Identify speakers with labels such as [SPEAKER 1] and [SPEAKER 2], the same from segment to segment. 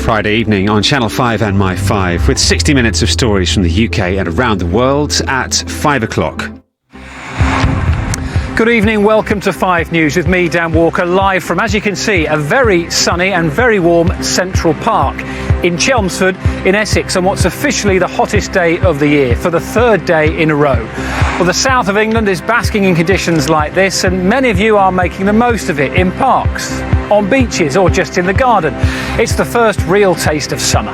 [SPEAKER 1] Friday evening on Channel 5 and My 5 with 60 minutes of stories from the UK and around the world at 5 o'clock.
[SPEAKER 2] Good evening, welcome to 5 News with me, Dan Walker, live from, as you can see, a very sunny and very warm Central Park in Chelmsford in Essex on what's officially the hottest day of the year for the third day in a row. Well, the south of England is basking in conditions like this, and many of you are making the most of it in parks, on beaches or just in the garden. It's the first real taste of summer.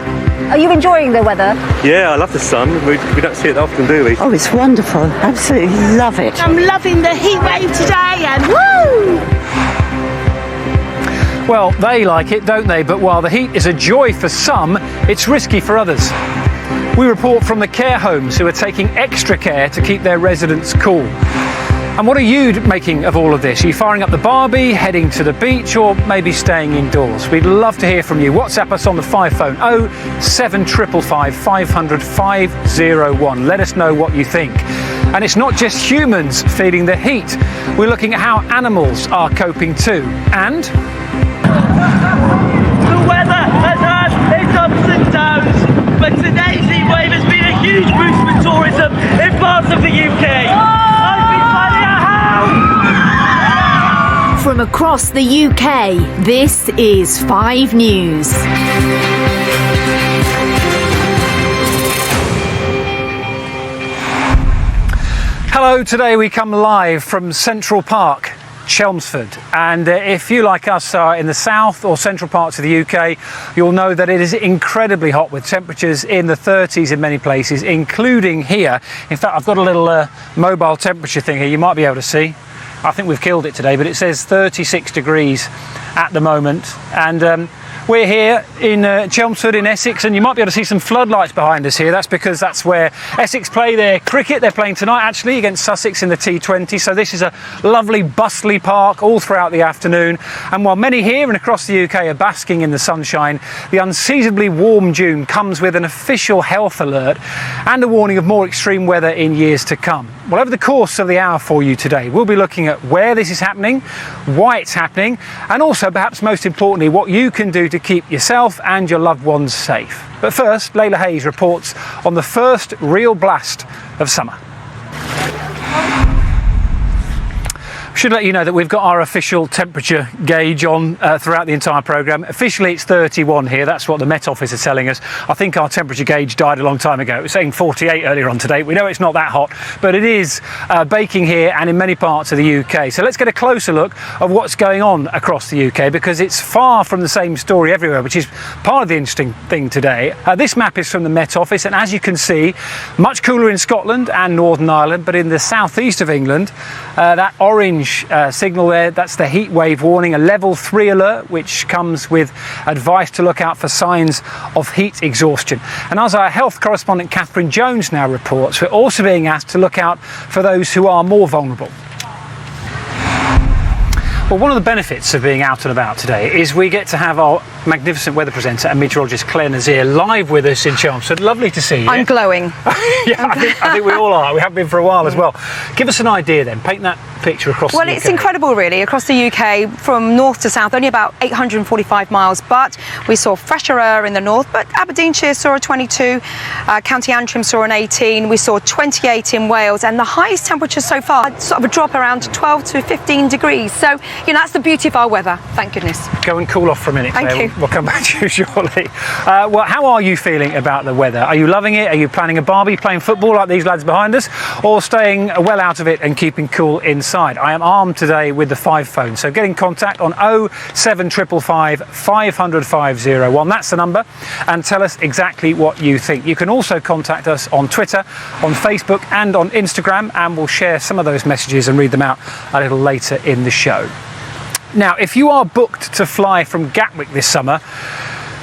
[SPEAKER 3] Are you enjoying the weather?
[SPEAKER 4] Yeah, I love the sun. We don't see it often, do we?
[SPEAKER 5] Oh, it's wonderful. Absolutely love it.
[SPEAKER 6] I'm loving the heat wave today and woo!
[SPEAKER 2] Well, they like it, don't they? But while the heat is a joy for some, it's risky for others. We report from the care homes who are taking extra care to keep their residents cool. And what are you making of all of this? Are you firing up the Barbie, heading to the beach, or maybe staying indoors? We'd love to hear from you. WhatsApp us on the 5 phone 07555 500 501. Let us know what you think. And it's not just humans feeling the heat. We're looking at how animals are coping too. And
[SPEAKER 7] the weather has had its ups and downs, but today's heat wave has been a huge boost for tourism in parts of the UK. I've been finding out how.
[SPEAKER 3] From across the UK, this is 5 News.
[SPEAKER 2] hello, today we come live from Central Park, Chelmsford, and if you, like us, are in the south or central parts of the UK, you'll know that it is incredibly hot with temperatures in the 30s in many places, including here. In fact, I've got a little mobile temperature thing here you might be able to see. I think we've killed it today, but it says 36 degrees at the moment, and we're here in Chelmsford in Essex, and you might be able to see some floodlights behind us here. That's because that's where Essex play their cricket. They're playing tonight actually against Sussex in the T20, so this is a lovely bustly park all throughout the afternoon. And while many here and across the UK are basking in the sunshine, the unseasonably warm June comes with an official health alert and a warning of more extreme weather in years to come. Well, over the course of the hour for you today, we'll be looking at where this is happening, why it's happening, and also, perhaps most importantly, what you can do to keep yourself and your loved ones safe. But first, Layla Hayes reports on the first real blast of summer. Should let you know that we've got our official temperature gauge on throughout the entire programme. Officially it's 31 here, that's what the Met Office is telling us. I think our temperature gauge died a long time ago. It was saying 48 earlier on today. We know it's not that hot, but it is baking here and in many parts of the UK. So let's get a closer look of what's going on across the UK, because it's far from the same story everywhere, which is part of the interesting thing today. This map is from the Met Office, and as you can see, much cooler in Scotland and Northern Ireland, but in the southeast of England, that orange signal there, that's the heat wave warning, a level 3 alert, which comes with advice to look out for signs of heat exhaustion. And as our health correspondent Catherine Jones now reports, we're also being asked to look out for those who are more vulnerable. Well, one of the benefits of being out and about today is we get to have our magnificent weather presenter and meteorologist Claire Nazir live with us in Chelmsford. Lovely to see you.
[SPEAKER 8] I'm glowing.
[SPEAKER 2] Yeah, I think we all are. We have been for a while as well. Give us an idea then. Paint that picture across the UK.
[SPEAKER 8] Well, it's incredible really, across the UK, from north to south, only about 845 miles, but we saw fresher air in the north, but Aberdeenshire saw a 22, County Antrim saw an 18, we saw 28 in Wales, and the highest temperature so far, sort of a drop around 12 to 15 degrees. So, you know, that's the beauty of our weather, thank goodness.
[SPEAKER 2] Go and cool off for a minute, Claire.
[SPEAKER 8] Thank you.
[SPEAKER 2] We'll come back to you shortly. Well, how are you feeling about the weather? Are you loving it? Are you planning a Barbie, playing football like these lads behind us, or staying well out of it and keeping cool inside? I am armed today with the 5 phone, so get in contact on 07555 500 501. That's the number, and tell us exactly what you think. You can also contact us on Twitter, on Facebook and on Instagram, and we'll share some of those messages and read them out a little later in the show. Now, if you are booked to fly from Gatwick this summer,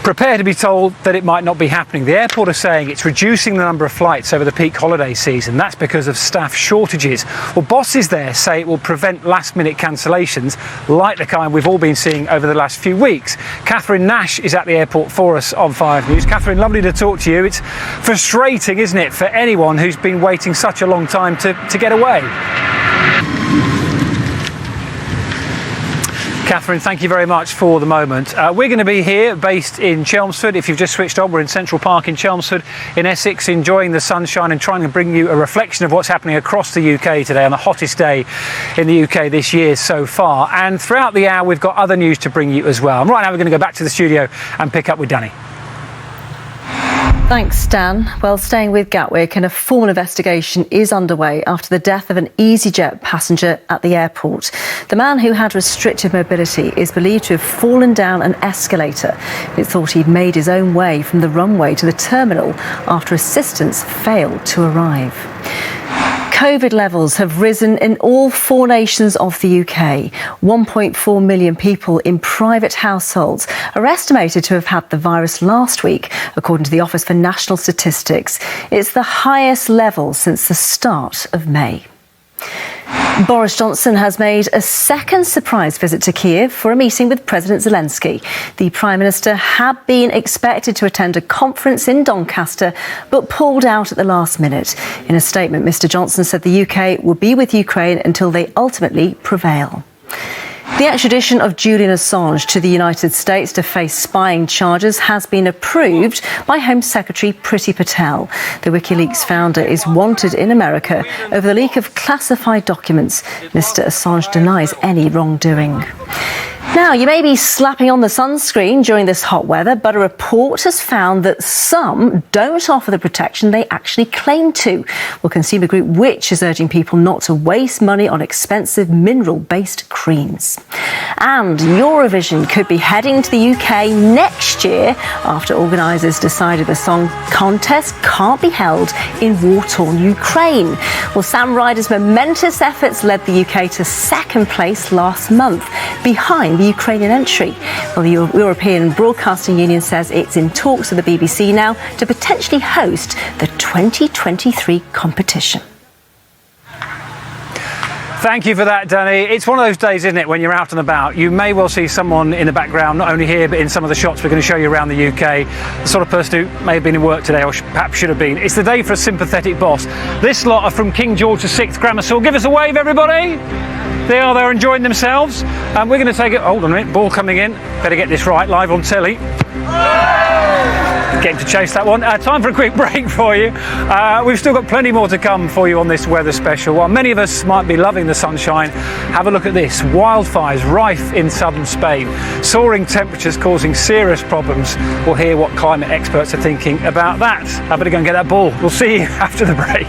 [SPEAKER 2] prepare to be told that it might not be happening. The airport is saying it's reducing the number of flights over the peak holiday season. That's because of staff shortages. Well, bosses there say it will prevent last-minute cancellations like the kind we've all been seeing over the last few weeks. Catherine Nash is at the airport for us on 5 News. Catherine, lovely to talk to you. It's frustrating, isn't it, for anyone who's been waiting such a long time to get away? Catherine, thank you very much for the moment. We're going to be here based in Chelmsford. If you've just switched on, we're in Central Park in Chelmsford in Essex, enjoying the sunshine and trying to bring you a reflection of what's happening across the UK today on the hottest day in the UK this year so far. And throughout the hour, we've got other news to bring you as well. And right now, we're going to go back to the studio and pick up with Dani.
[SPEAKER 9] Thanks, Dan. Well, staying with Gatwick, and a formal investigation is underway after the death of an EasyJet passenger at the airport. The man, who had restricted mobility, is believed to have fallen down an escalator. It's thought he'd made his own way from the runway to the terminal after assistance failed to arrive. COVID levels have risen in all 4 nations of the UK. 1.4 million people in private households are estimated to have had the virus last week, according to the Office for National Statistics. It's the highest level since the start of May. Boris Johnson has made a second surprise visit to Kiev for a meeting with President Zelensky. The Prime Minister had been expected to attend a conference in Doncaster, but pulled out at the last minute. In a statement, Mr Johnson said the UK will be with Ukraine until they ultimately prevail. The extradition of Julian Assange to the United States to face spying charges has been approved by Home Secretary Priti Patel. The WikiLeaks founder is wanted in America over the leak of classified documents. Mr Assange denies any wrongdoing. Now, you may be slapping on the sunscreen during this hot weather, but a report has found that some don't offer the protection they actually claim to. Well, consumer group Which is urging people not to waste money on expensive mineral-based creams. And Eurovision could be heading to the UK next year after organisers decided the song contest can't be held in war-torn Ukraine. Well, Sam Ryder's momentous efforts led the UK to second place last month, behind the Ukrainian entry. Well, the European Broadcasting Union says it's in talks with the BBC now to potentially host the 2023 competition.
[SPEAKER 2] Thank you for that, Dani. It's one of those days, isn't it, when you're out and about. You may well see someone in the background, not only here, but in some of the shots we're going to show you around the UK. The sort of person who may have been in work today, or perhaps should have been. It's the day for a sympathetic boss. This lot are from King George VI Grammar School. Give us a wave, everybody. They are there enjoying themselves. We're going to take it. Hold on a minute, ball coming in. Better get this right, live on telly. Getting to chase that one. Time for a quick break for you. We've still got plenty more to come for you on this weather special. While many of us might be loving the sunshine, have a look at this. Wildfires rife in southern Spain. Soaring temperatures causing serious problems. We'll hear what climate experts are thinking about that. I better go and get that ball. We'll see you after the break.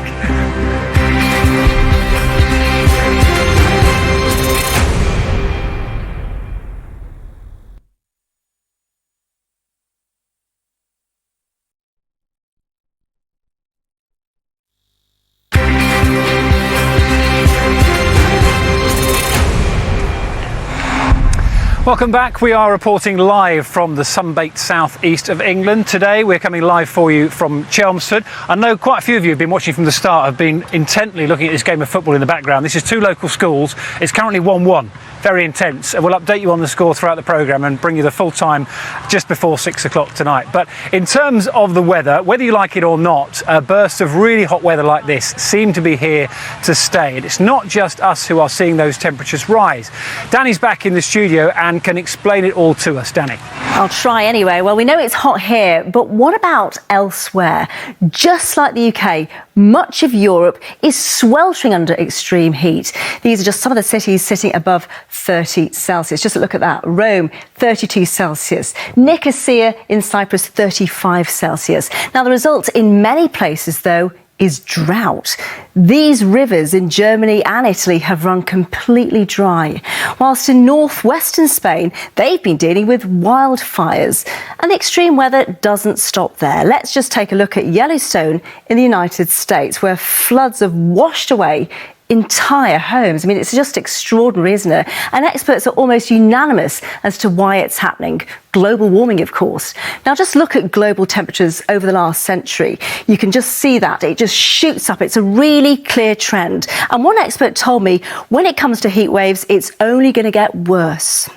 [SPEAKER 2] Welcome back. We are reporting live from the sun-baked southeast of England. Today we're coming live for you from Chelmsford. I know quite a few of you have been watching from the start, have been intently looking at this game of football in the background. This is 2 local schools. It's currently 1-1. Very intense, and we'll update you on the score throughout the programme and bring you the full time just before 6 o'clock tonight. But in terms of the weather, whether you like it or not, a burst of really hot weather like this seem to be here to stay. And it's not just us who are seeing those temperatures rise. Dani's back in the studio and can explain it all to us. Dani.
[SPEAKER 9] I'll try anyway. Well, we know it's hot here, but what about elsewhere? Just like the UK, much of Europe is sweltering under extreme heat. These are just some of the cities sitting above 30 Celsius. Just look at that. Rome, 32 Celsius. Nicosia in Cyprus, 35 Celsius. Now, the result in many places, though, is drought. These rivers in Germany and Italy have run completely dry, whilst in northwestern Spain, they've been dealing with wildfires. And the extreme weather doesn't stop there. Let's just take a look at Yellowstone in the United States, where floods have washed away entire homes. I mean, it's just extraordinary, isn't it? And experts are almost unanimous as to why it's happening. Global warming, of course. Now, just look at global temperatures over the last century. You can just see that. It just shoots up. It's a really clear trend. And one expert told me when it comes to heat waves, it's only going to get worse.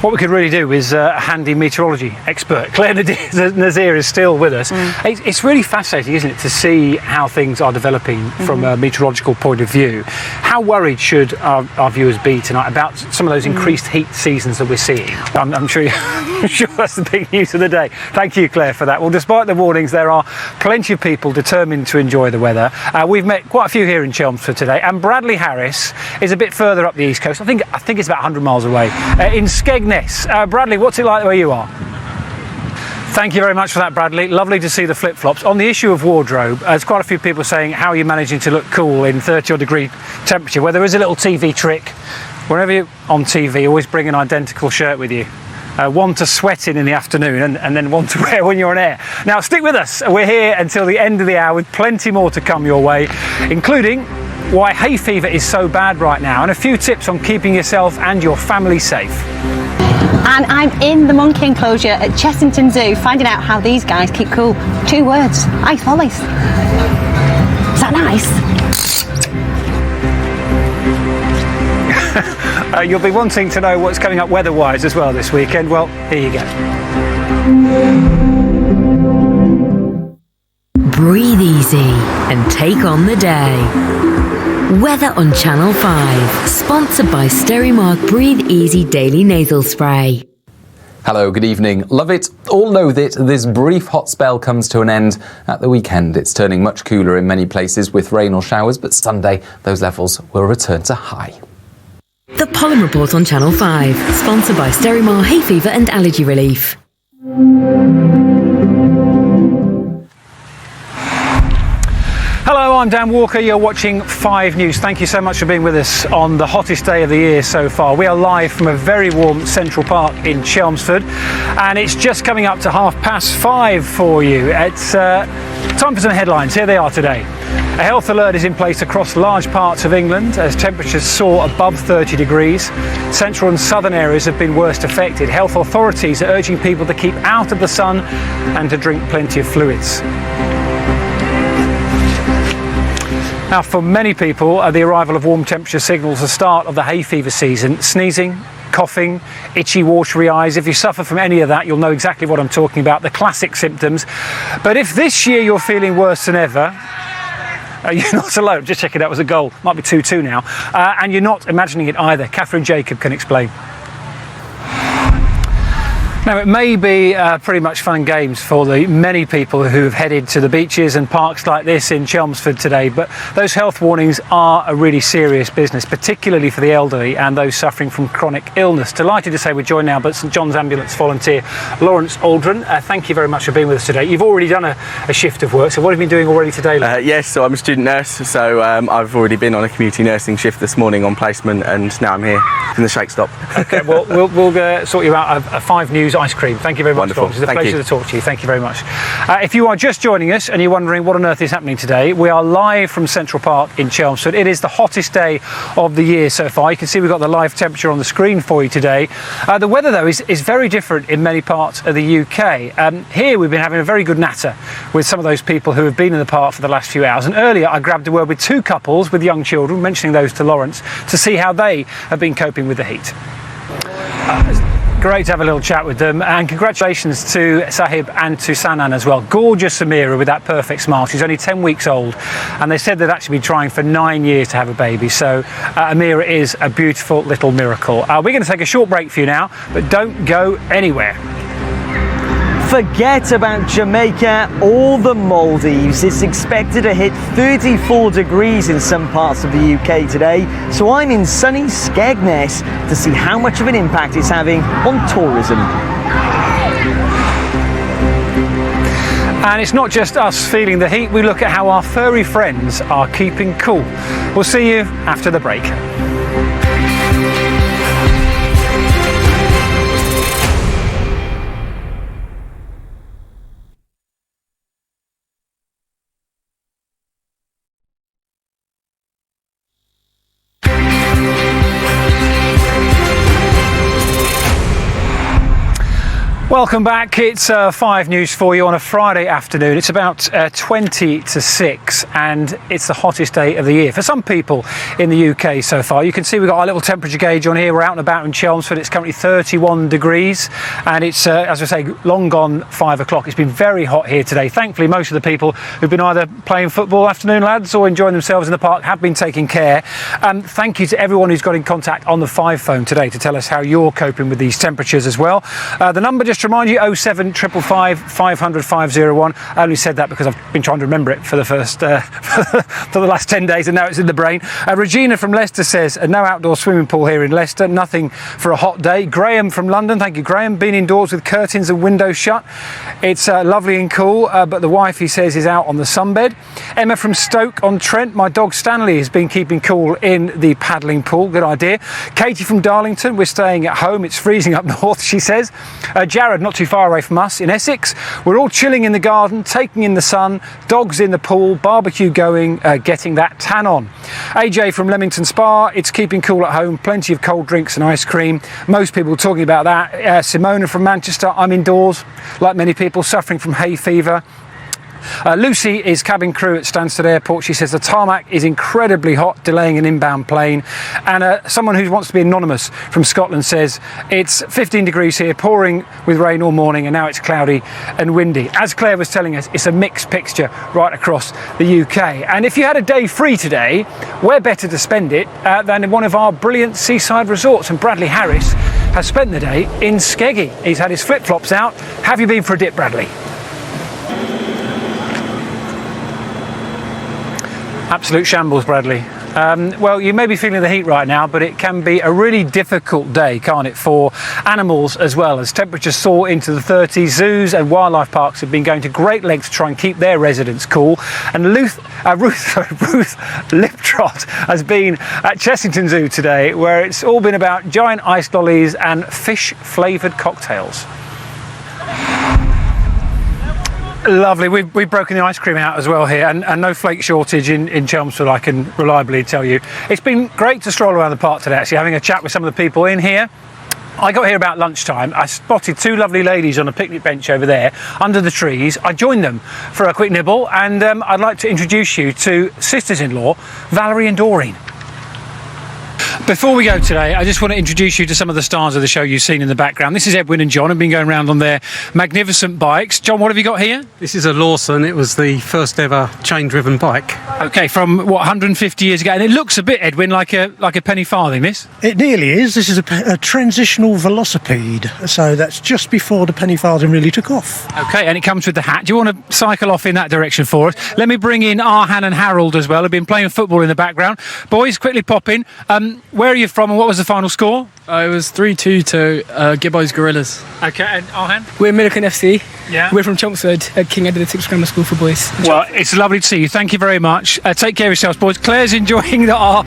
[SPEAKER 2] What we could really do is a handy meteorology expert. Claire Nazir is still with us. It's really fascinating, isn't it, to see how things are developing from a meteorological point of view. how worried should our viewers be tonight about some of those increased heat seasons that we're seeing? I'm sure I'm sure that's the big news of the day. Thank you, Claire, for that. Well, despite the warnings, there are plenty of people determined to enjoy the weather. We've met quite a few here in Chelmsford today, and Bradley Harris is a bit further up the east coast. I think it's about 100 miles away, in Skegness. Bradley, what's it like where you are? Thank you very much for that, Bradley. Lovely to see the flip-flops. On the issue of wardrobe, there's quite a few people saying, how are you managing to look cool in 30 odd degree temperature? Well, there is a little TV trick. Whenever you're on TV, always bring an identical shirt with you. One to sweat in the afternoon and then one to wear when you're on air. Now, stick with us. We're here until the end of the hour with plenty more to come your way, including why hay fever is so bad right now and a few tips on keeping yourself and your family safe.
[SPEAKER 10] And I'm in the monkey enclosure at Chessington Zoo, finding out how these guys keep cool. 2 words: ice lollies. Is that nice?
[SPEAKER 2] You'll be wanting to know what's coming up weather-wise as well this weekend. Well, here you go.
[SPEAKER 11] Breathe easy and take on the day. Weather on Channel 5, sponsored by Sterimark Breathe Easy Daily Nasal Spray.
[SPEAKER 12] Hello, good evening. Love it. All know that this brief hot spell comes to an end at the weekend. It's turning much cooler in many places with rain or showers, but Sunday those levels will return to high.
[SPEAKER 11] The Pollen Report on Channel 5, sponsored by Sterimark Hay Fever and Allergy Relief.
[SPEAKER 2] Hello, I'm Dan Walker. You're watching 5 News. Thank you so much for being with us on the hottest day of the year so far. We are live from a very warm Central Park in Chelmsford, and it's just coming up to 5:30 for you. It's time for some headlines. Here they are today. A health alert is in place across large parts of England as temperatures soar above 30 degrees. Central and southern areas have been worst affected. Health authorities are urging people to keep out of the sun and to drink plenty of fluids. Now, for many people, the arrival of warm temperature signals the start of the hay fever season. Sneezing, coughing, itchy, watery eyes. If you suffer from any of that, you'll know exactly what I'm talking about, the classic symptoms. But if this year you're feeling worse than ever, you're not alone. Just checking that was a goal. Might be 2-2 now. And you're not imagining it either. Catherine Jacob can explain. Now, it may be pretty much fun and games for the many people who have headed to the beaches and parks like this in Chelmsford today, but those health warnings are a really serious business, particularly for the elderly and those suffering from chronic illness. Delighted to say we're joined now by St John's Ambulance volunteer Lawrence Aldrin. Thank you very much for being with us today. You've already done a shift of work, so what have you been doing already today?
[SPEAKER 13] Yes, so I'm a student nurse, so I've already been on a community nursing shift this morning on placement, and now I'm here in the shake stop.
[SPEAKER 2] Okay, well, we'll sort you out a 5 News ice cream. Thank you very much, Lawrence. It's a pleasure to talk to you. Thank you very much. If you are just joining us and you're wondering what on earth is happening today, we are live from Central Park in Chelmsford. It is the hottest day of the year so far. You can see we've got the live temperature on the screen for you today. The weather, though, is very different in many parts of the UK. Here we've been having a very good natter with some of those people who have been in the park for the last few hours. And earlier I grabbed a word with 2 couples with young children, mentioning those to Lawrence, to see how they have been coping with the heat. Great to have a little chat with them, and congratulations to Sahib and to Sanan as well. Gorgeous Amira with that perfect smile. She's only 10 weeks old, and they said they'd actually been trying for 9 years to have a baby. So Amira is a beautiful little miracle. We're going to take a short break for you now, but don't go anywhere.
[SPEAKER 7] Forget about Jamaica or the Maldives. It's expected to hit 34 degrees in some parts of the UK today. So I'm in sunny Skegness to see how much of an impact it's having on tourism.
[SPEAKER 2] And it's not just us feeling the heat. We look at how our furry friends are keeping cool. We'll see you after the break. Welcome back. It's 5 News for you on a Friday afternoon. It's about 20 to 6 and it's the hottest day of the year for some people in the UK so far. You can see we've got our little temperature gauge on here. We're out and about in Chelmsford. It's currently 31 degrees and it's, as I say, long gone 5 o'clock. It's been very hot here today. Thankfully, most of the people who've been either playing football afternoon, lads, or enjoying themselves in the park have been taking care. Thank you to everyone who's got in contact on the 5 phone today to tell us how you're coping with these temperatures as well. The number, just to remind you, 07555 500 501. I only said that because I've been trying to remember it for the first for the last 10 days and now it's in the brain. Regina from Leicester says no outdoor swimming pool here in Leicester, nothing for a hot day. Graham from London, thank you Graham, been indoors with curtains and windows shut. It's lovely and cool, but the wife, he says, is out on the sunbed. Emma from Stoke-on-Trent, my dog Stanley has been keeping cool in the paddling pool, good idea. Katie from Darlington, we're staying at home, it's freezing up north, she says. Jared, not too far away from us in Essex, we're all chilling in the garden, taking in the sun, dogs in the pool, barbecue going, getting that tan on. AJ from Leamington Spa, it's keeping cool at home, plenty of cold drinks and ice cream, most people talking about that. Simona from Manchester, I'm indoors like many people, suffering from hay fever. Lucy is cabin crew at Stansted Airport. She says the tarmac is incredibly hot, delaying an inbound plane. And someone who wants to be anonymous from Scotland says it's 15 degrees here, pouring with rain all morning, and now it's cloudy and windy. As Claire was telling us, it's a mixed picture right across the UK. And if you had a day free today, where better to spend it than in one of our brilliant seaside resorts? And Bradley Harris has spent the day in Skeggy. He's had his flip-flops out. Have you been for a dip, Bradley? Absolute shambles, Bradley. Well, you may be feeling the heat right now, but it can be a really difficult day, can't it, for animals as well, as temperatures soar into the 30s. Zoos and wildlife parks have been going to great lengths to try and keep their residents cool. And Ruth Liptrot has been at Chessington Zoo today, where it's all been about giant ice lollies and fish-flavoured cocktails. Lovely. We've broken the ice cream out as well here, and no flake shortage in Chelmsford, I can reliably tell you. It's been great to stroll around the park today, actually, having a chat with some of the people in here. I got here about lunchtime. I spotted 2 lovely ladies on a picnic bench over there under the trees. I joined them for a quick nibble, and I'd like to introduce you to sisters-in-law Valerie and Doreen. Before we go today, I just want to introduce you to some of the stars of the show you've seen in the background. This is Edwin and John, have been going around on their magnificent bikes. John, what have you got here?
[SPEAKER 14] This is a Lawson. It was the first ever chain-driven bike.
[SPEAKER 2] Okay, from what, 150 years ago, and it looks a bit, Edwin, like a penny farthing. This.
[SPEAKER 15] It nearly is. This is a transitional velocipede, so that's just before the penny farthing really took off.
[SPEAKER 2] Okay, and it comes with the hat. Do you want to cycle off in that direction for us? Let me bring in Arhan and Harold as well, who've been playing football in the background. Boys, quickly pop in. Where are you from and what was the final score?
[SPEAKER 16] It was 3-2 to Gibbo's Gorillas.
[SPEAKER 2] Okay, and Arhan?
[SPEAKER 16] We're Milliken FC.
[SPEAKER 2] Yeah.
[SPEAKER 16] We're from Chelmsford at King Edward VI Grammar School for Boys.
[SPEAKER 2] Well, it's lovely to see you. Thank you very much. Take care of yourselves, boys. Claire's enjoying our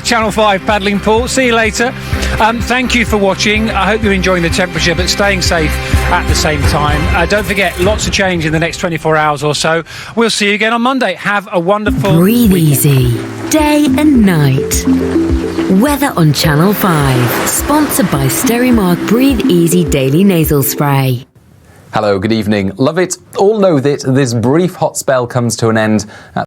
[SPEAKER 2] Channel 5 paddling pool. See you later. Thank you for watching. I hope you're enjoying the temperature, but staying safe at the same time. Don't forget, lots of change in the next 24 hours or so. We'll see you again on Monday. Have a wonderful
[SPEAKER 11] Breathe
[SPEAKER 2] weekend.
[SPEAKER 11] easy, day and night. Weather on Channel 5, sponsored by Sterimark Breathe Easy Daily Nasal Spray.
[SPEAKER 12] Hello, good evening. Love it. All know that this brief hot spell comes to an end at